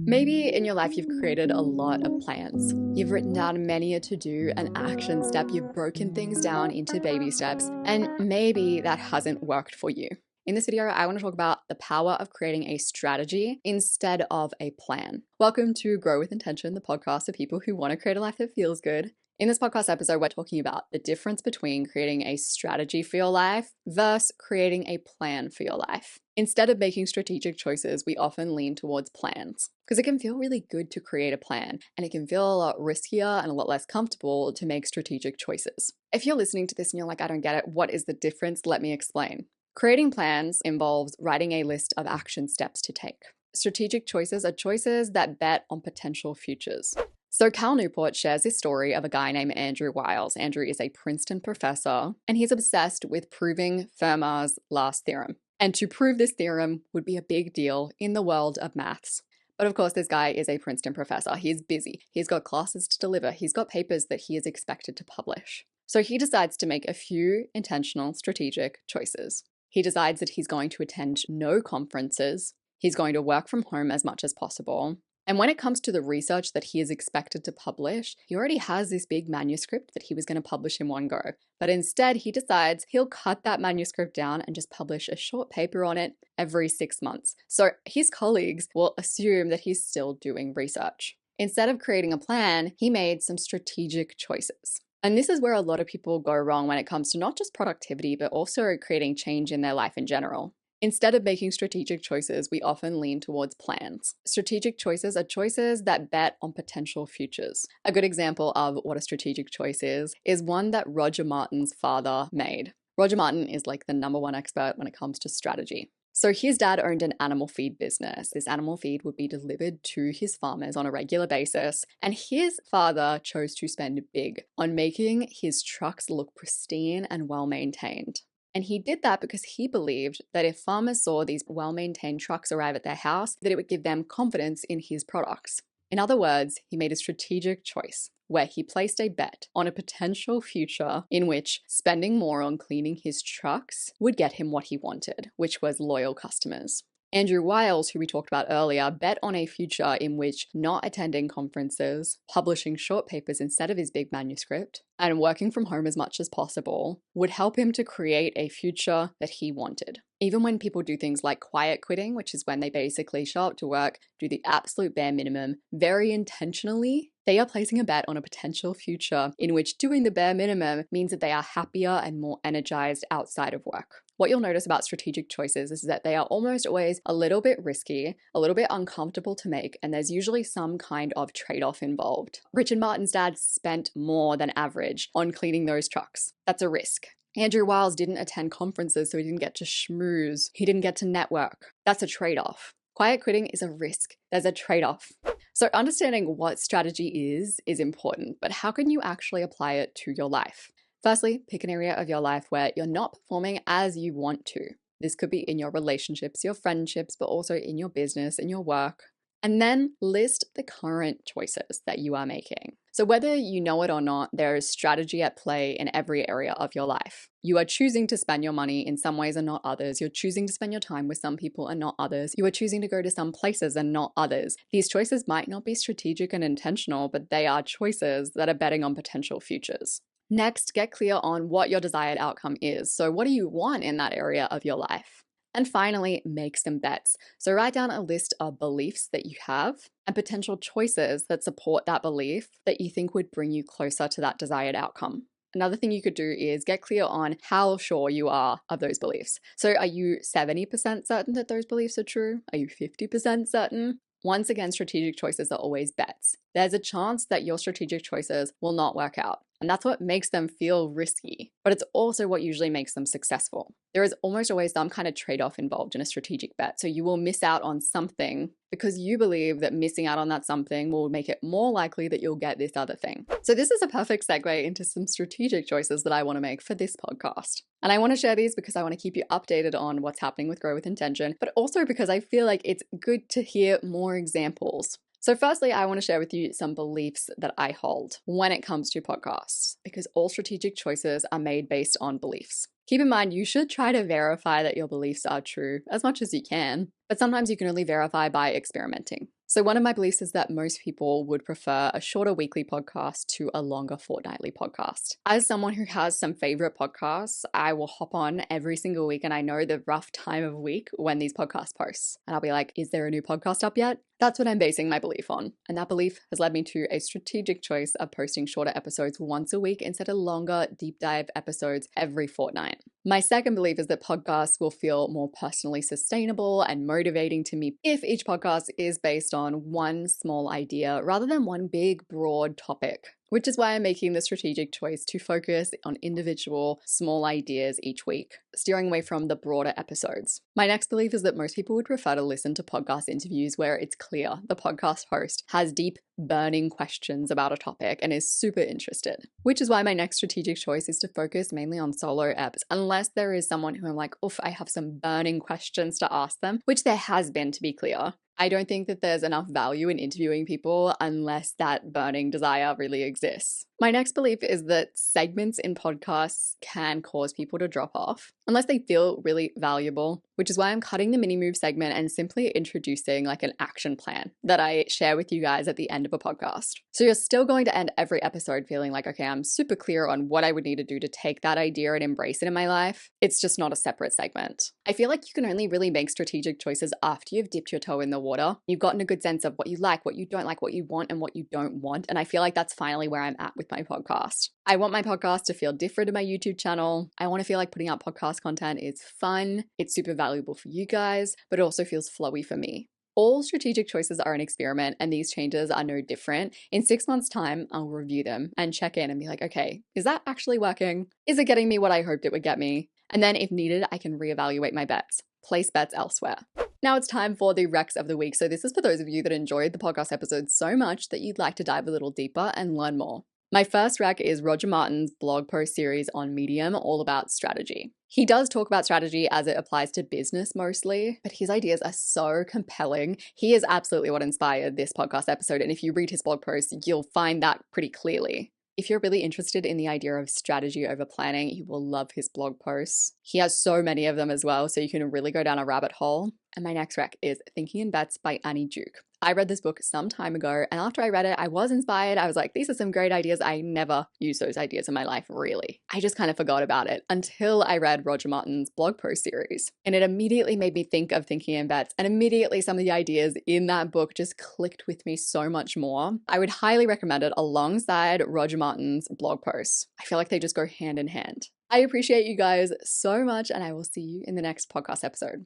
Maybe in your life you've created a lot of plans. You've written down many a to-do, an action step, you've broken things down into baby steps, and maybe that hasn't worked for you. In this video, I want to talk about the power of creating a strategy instead of a plan. Welcome to Grow with Intention, the podcast for people who want to create a life that feels good. In this podcast episode, we're talking about the difference between creating a strategy for your life versus creating a plan for your life. Instead of making strategic choices, we often lean towards plans because it can feel really good to create a plan, and it can feel a lot riskier and a lot less comfortable to make strategic choices. If you're listening to this and you're like, I don't get it, what is the difference? Let me explain. Creating plans involves writing a list of action steps to take. Strategic choices are choices that bet on potential futures. So Cal Newport shares this story of a guy named Andrew Wiles. Andrew is a Princeton professor, and he's obsessed with proving Fermat's last theorem. And to prove this theorem would be a big deal in the world of maths. But of course, this guy is a Princeton professor. He's busy. He's got classes to deliver. He's got papers that he is expected to publish. So he decides to make a few intentional strategic choices. He decides that he's going to attend no conferences. He's going to work from home as much as possible. And when it comes to the research that he is expected to publish, he already has this big manuscript that he was going to publish in one go. But instead, he decides he'll cut that manuscript down and just publish a short paper on it every 6 months. So his colleagues will assume that he's still doing research. Instead of creating a plan, he made some strategic choices. And this is where a lot of people go wrong when it comes to not just productivity, but also creating change in their life in general. Instead of making strategic choices, we often lean towards plans. Strategic choices are choices that bet on potential futures. A good example of what a strategic choice is one that Roger Martin's father made. Roger Martin is like the #1 expert when it comes to strategy. So his dad owned an animal feed business. This animal feed would be delivered to his farmers on a regular basis, and his father chose to spend big on making his trucks look pristine and well-maintained. And he did that because he believed that if farmers saw these well-maintained trucks arrive at their house, that it would give them confidence in his products. In other words, he made a strategic choice where he placed a bet on a potential future in which spending more on cleaning his trucks would get him what he wanted, which was loyal customers. Andrew Wiles, who we talked about earlier, bet on a future in which not attending conferences, publishing short papers instead of his big manuscript, and working from home as much as possible would help him to create a future that he wanted. Even when people do things like quiet quitting, which is when they basically show up to work, do the absolute bare minimum, very intentionally, they are placing a bet on a potential future in which doing the bare minimum means that they are happier and more energized outside of work. What you'll notice about strategic choices is that they are almost always a little bit risky, a little bit uncomfortable to make, and there's usually some kind of trade-off involved. Richard Martin's dad spent more than average on cleaning those trucks. That's a risk. Andrew Wiles didn't attend conferences, so he didn't get to schmooze. He didn't get to network. That's a trade-off. Quiet quitting is a risk. There's a trade-off. So understanding what strategy is important, but how can you actually apply it to your life? Firstly, pick an area of your life where you're not performing as you want to. This could be in your relationships, your friendships, but also in your business, in your work. And then list the current choices that you are making. So whether you know it or not, there is strategy at play in every area of your life. You are choosing to spend your money in some ways and not others. You're choosing to spend your time with some people and not others. You are choosing to go to some places and not others. These choices might not be strategic and intentional, but they are choices that are betting on potential futures. Next, get clear on what your desired outcome is. So what do you want in that area of your life? And finally, make some bets. So write down a list of beliefs that you have and potential choices that support that belief that you think would bring you closer to that desired outcome. Another thing you could do is get clear on how sure you are of those beliefs. So are you 70% certain that those beliefs are true? Are you 50% certain? Once again, strategic choices are always bets. There's a chance that your strategic choices will not work out. And that's what makes them feel risky, but it's also what usually makes them successful. There is almost always some kind of trade-off involved in a strategic bet. So you will miss out on something because you believe that missing out on that something will make it more likely that you'll get this other thing. So this is a perfect segue into some strategic choices that I want to make for this podcast. And I want to share these because I want to keep you updated on what's happening with Grow with Intention, but also because I feel like it's good to hear more examples. So firstly, I want to share with you some beliefs that I hold when it comes to podcasts, because all strategic choices are made based on beliefs. Keep in mind, you should try to verify that your beliefs are true as much as you can, but sometimes you can only verify by experimenting. So one of my beliefs is that most people would prefer a shorter weekly podcast to a longer fortnightly podcast. As someone who has some favorite podcasts, I will hop on every single week and I know the rough time of week when these podcasts post. And I'll be like, is there a new podcast up yet? That's what I'm basing my belief on. And that belief has led me to a strategic choice of posting shorter episodes once a week instead of longer deep dive episodes every fortnight. My second belief is that podcasts will feel more personally sustainable and motivating to me if each podcast is based on one small idea rather than one big, broad topic, which is why I'm making the strategic choice to focus on individual small ideas each week, steering away from the broader episodes. My next belief is that most people would prefer to listen to podcast interviews where it's clear the podcast host has deep, burning questions about a topic and is super interested, which is why my next strategic choice is to focus mainly on solo eps, unless there is someone who I'm like, oof, I have some burning questions to ask them, which there has been, to be clear. I don't think that there's enough value in interviewing people unless that burning desire really exists. My next belief is that segments in podcasts can cause people to drop off unless they feel really valuable, which is why I'm cutting the mini move segment and simply introducing like an action plan that I share with you guys at the end of a podcast. So you're still going to end every episode feeling like, okay, I'm super clear on what I would need to do to take that idea and embrace it in my life. It's just not a separate segment. I feel like you can only really make strategic choices after you've dipped your toe in the water. You've gotten a good sense of what you like, what you don't like, what you want, and what you don't want. And I feel like that's finally where I'm at with my podcast. I want my podcast to feel different to my YouTube channel. I want to feel like putting out podcast content is fun. It's super valuable for you guys, but it also feels flowy for me. All strategic choices are an experiment, and these changes are no different. In 6 months' time, I'll review them and check in and be like, okay, is that actually working? Is it getting me what I hoped it would get me? And then if needed, I can reevaluate my bets, place bets elsewhere. Now it's time for the Recs of the week. So this is for those of you that enjoyed the podcast episode so much that you'd like to dive a little deeper and learn more. My first rec is Roger Martin's blog post series on Medium, all about strategy. He does talk about strategy as it applies to business mostly, but his ideas are so compelling. He is absolutely what inspired this podcast episode. And if you read his blog post, you'll find that pretty clearly. If you're really interested in the idea of strategy over planning, you will love his blog posts. He has so many of them as well, so you can really go down a rabbit hole. And my next rec is Thinking in Bets by Annie Duke. I read this book some time ago, and after I read it, I was inspired. I was like, these are some great ideas. I never used those ideas in my life, really. I just kind of forgot about it until I read Roger Martin's blog post series. And it immediately made me think of Thinking in Bets, and immediately some of the ideas in that book just clicked with me so much more. I would highly recommend it alongside Roger Martin's blog posts. I feel like they just go hand in hand. I appreciate you guys so much, and I will see you in the next podcast episode.